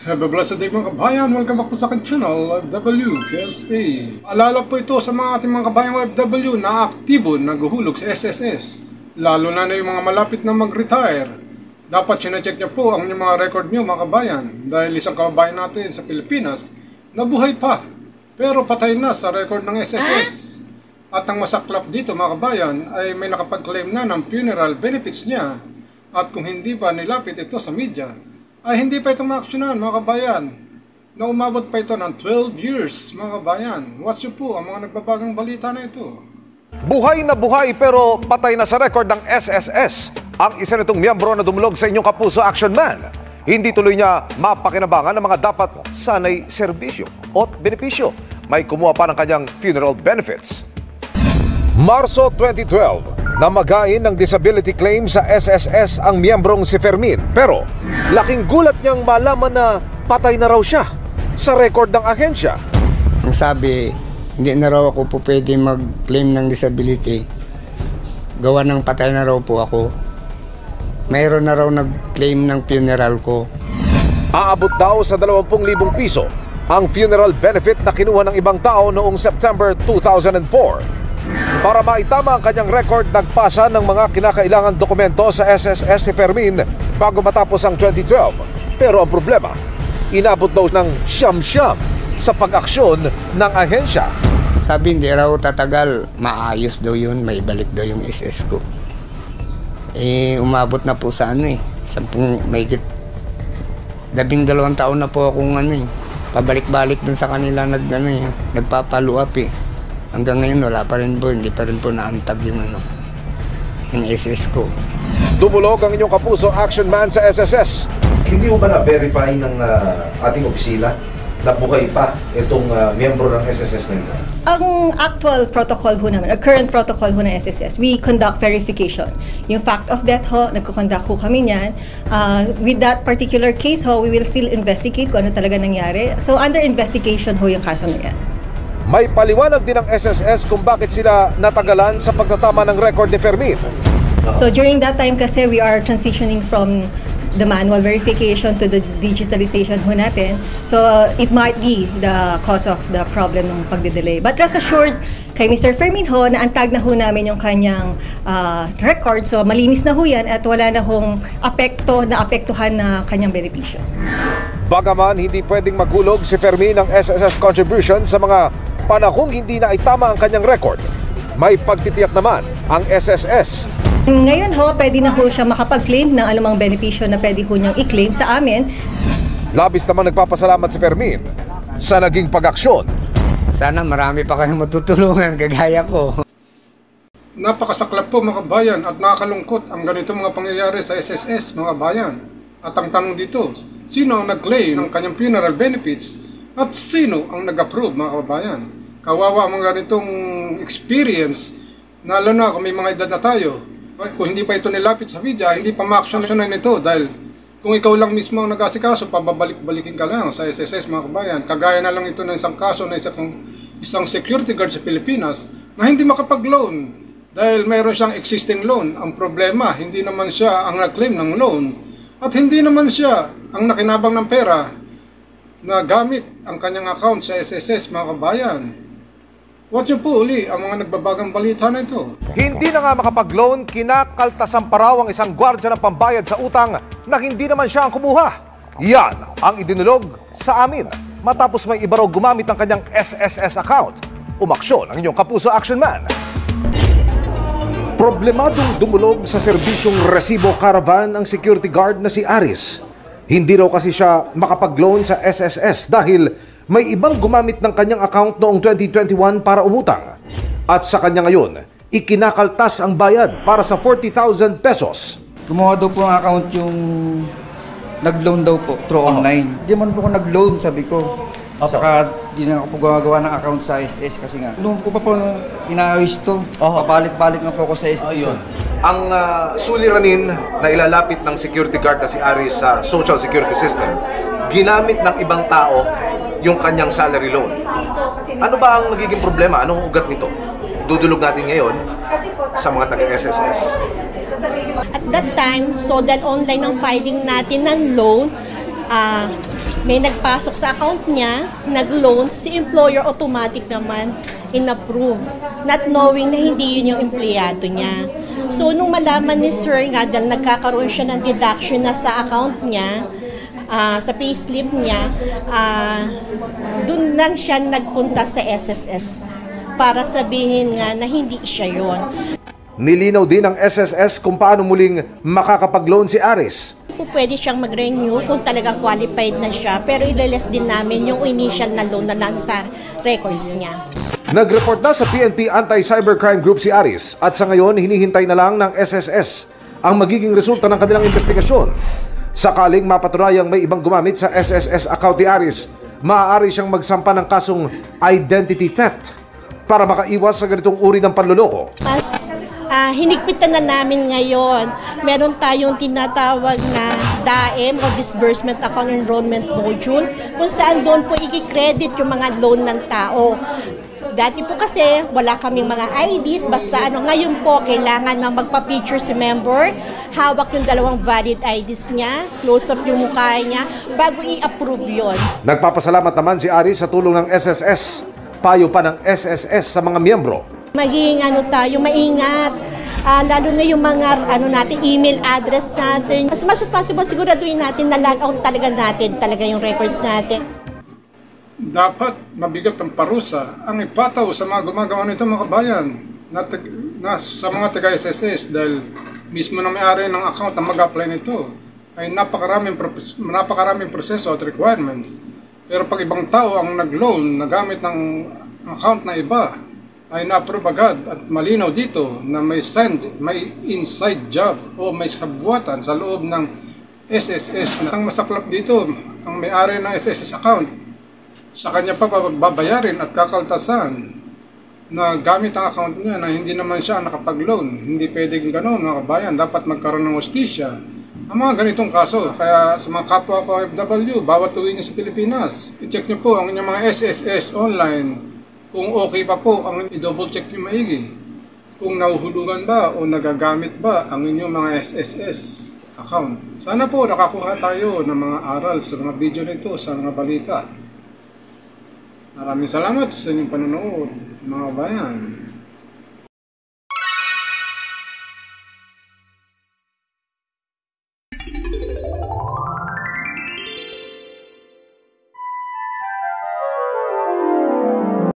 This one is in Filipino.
Have a blessed day mga kabayan. Welcome back po sa aking channel, OFW KSA. Alala po ito sa mga ating mga kabayan OFW na aktibo naghuhulog sa SSS. Lalo na yung mga malapit na mag-retire. Dapat sinecheck niyo po ang inyong mga record niyo mga kabayan. Dahil isang kabayan natin sa Pilipinas nabuhay pa pero patay na sa record ng SSS. At ang masaklap dito mga kabayan ay may nakapag-claim na ng funeral benefits niya. At kung hindi pa nilapit ito sa media, ay hindi pa ito maaksyonan mga kabayan, na umabot pa ito ng 12 years mga kabayan. Watch po ang mga nagbabagang balita na ito. Buhay na buhay pero patay na sa record ng SSS ang isa nitong miyembro na dumulog sa inyong kapuso action man. Hindi tuloy niya mapakinabangan ng mga dapat sanay serbisyo o benepisyo. May kumuha pa ng kanyang funeral benefits. Marso 2012, namagain ng disability claim sa SSS ang miyembrong si Fermin. Pero laking gulat niyang malaman na patay na raw siya sa record ng ahensya. Ang sabi, hindi na raw ako po pwede mag-claim ng disability. Gawa ng patay na raw po ako. Mayroon na raw nag-claim ng funeral ko. Aabot daw sa 20,000 piso ang funeral benefit na kinuha ng ibang tao noong September 2004. Para maitama ang kanyang record, nagpasa ng mga kinakailangan dokumento sa SSS si Fermin bago matapos ang 2012. Pero ang problema, inabot daw ng siyam-siyam sa pag-aksyon ng ahensya. Sabi hindi raw tatagal, maayos daw yun, may balik daw yung SS ko. Umabot na po sa 12 taon na po akong pabalik-balik dun sa kanila nagpapaluap Hanggang ngayon wala pa rin po, hindi pa rin po naantag yung SS ko. Dumulog ang inyong kapuso action man sa SSS. Hindi mo ba na-verify ng ating opisina na buhay pa itong miyembro ng SSS na ito? Ang actual protocol ho naman, current protocol ho ng SSS, we conduct verification. Yung fact of death ho, nagko-conduct ho kami niyan. With that particular case ho, we will still investigate kung ano talaga nangyari. So under investigation ho yung kaso na yan. May paliwanag din ng SSS kung bakit sila natagalan sa pagtatama ng record ni Fermin. So during that time kasi we are transitioning from the manual verification to the digitalization ho natin. So it might be the cause of the problem ng pagdidelay. But rest assured, kay Mr. Fermin ho, naantag na ho namin yung kanyang record. So malinis na ho yan at wala na hong apektuhan na kanyang benepisyo. Bagaman hindi pwedeng maghulog si Fermin ng SSS contribution sa mga panahong hindi na itama ang kanyang record, may pagtitiyak naman ang SSS. Ngayon ho, pwede na ho siya makapag-claim ng anumang benepisyo na pwede ho niyang i-claim sa amin. Labis naman nagpapasalamat si Fermin sa naging pag-aksyon. Sana marami pa kayong matutulungan kagaya ko. Napakasaklap po mga kabayan at nakakalungkot ang ganito mga pangyayari sa SSS mga kabayan. At ang tanong dito, sino ang nag-claim ng kanyang funeral benefits at sino ang nag-approve mga kababayan? Kawawa ang mga ganitong experience, lalo na kung may mga edad na tayo. Kung hindi pa ito nilapit sa media, hindi pa ma-actionan ito dahil kung ikaw lang mismo ang nag-asikaso, pababalik-balikin ka lang sa SSS mga kabayan. Kagaya na lang ito ng isang kaso na isang security guard sa Pilipinas na hindi makapag-loan dahil mayroon siyang existing loan. Ang problema, hindi naman siya ang nag-claim ng loan at hindi naman siya ang nakinabang ng pera na gamit ang kanyang account sa SSS mga kabayan. Watch nyo po uli ang mga nagbabagang balita na ito. Hindi na nga makapag-loan, kinakaltasan pa raw ang isang gwardya ng pambayad sa utang na hindi naman siya ang kumuha. Yan ang idinulog sa amin matapos may iba raw gumamit ng kanyang SSS account. Umaksyon ang inyong kapuso action man. Problemadong dumulog sa serbisyong resibo caravan ang security guard na si Aris. Hindi raw kasi siya makapag-loan sa SSS dahil may ibang gumamit ng kanyang account noong 2021 para umutang. At sa kanya ngayon, ikinakaltas ang bayad para sa 40,000 pesos. Kumuha daw po ang account yung nag-loan daw po through online. Hindi man po ako nag-loan, sabi ko. Saka di na ako po gumagawa ng account sa SS kasi nga. Noong ko pa po inaayos to, papalit-balik na po ako sa SS. Ang suliranin na ilalapit ng security guard na si Aris sa social security system, ginamit ng ibang tao yung kanyang salary loan. Ano ba ang nagiging problema? Anong ugat nito? Dudulog natin ngayon sa mga taga-SSS. At that time, so dahil online ang filing natin ng loan, may nagpasok sa account niya, nag-loan, si employer automatic naman in-approve, not knowing na hindi yun yung empleyado niya. So, nung malaman ni Sir nga, dahil nagkakaroon siya ng deduction na sa account niya, sa payslip niya, dun lang siya nagpunta sa SSS para sabihin nga na hindi siya yon. Nilinaw din ng SSS kung paano muling makakapag-loan si Aris. Pwede siyang mag-renew kung talagang qualified na siya, pero ilaless din namin yung initial na loan na nasa records niya. Nag-report na sa PNP Anti-Cybercrime Group si Aris at sa ngayon hinihintay na lang ng SSS ang magiging resulta ng kanilang investigasyon. Sakaling mapatunayang may ibang gumamit sa SSS account ni Aris, maaari siyang magsampa ng kasong identity theft para makaiwas sa ganitong uri ng panloloko. Mas hinigpitan na namin ngayon. Meron tayong tinatawag na DAEM o Disbursement Account Enrollment Module kung saan doon po i-credit yung mga loan ng tao. Dati po kasi wala kaming mga IDs, basta ngayon po kailangan na magpa-picture si member, hawak yung dalawang valid IDs niya, close up yung mukha niya, bago i-approve yon. Nagpapasalamat naman si Aris sa tulong ng SSS. Payo pa ng SSS sa mga miyembro. Maging tayo, maingat. Lalo na yung mga natin, email address natin. As much as possible, siguraduhin natin na log out talaga yung records natin. Dapat mabigat ang parusa ang ipataw sa mga gumagawa nito mga kabayan na sa mga taga-SSS dahil mismo na may-ari ng account na mag-apply nito ay napakaraming proseso at requirements. Pero pag ibang tao ang nag-loan na gamit ng account na iba ay na-approve agad at malinaw dito na may inside job o may kabuuan sa loob ng SSS. Ang masaklap dito, ang may-ari ng SSS account, sa kanya pa babayarin at kakaltasan na gamit ang account niya na hindi naman siya nakapag-loan. Hindi pwedeng gano'n mga kabayan, dapat magkaroon ng hustisya ang mga ganitong kaso. Kaya sa mga kapwa ko OFW, bawat uwi niyo sa Pilipinas, i-check niyo po ang inyong mga SSS online kung okay pa po, ang i-double check niyo maigi kung nahuhulugan ba o nagagamit ba ang inyong mga SSS account. Sana po nakakuha tayo ng mga aral sa mga video nito, sa mga balita. Maraming salamat sa inyong panonood, mga bayan.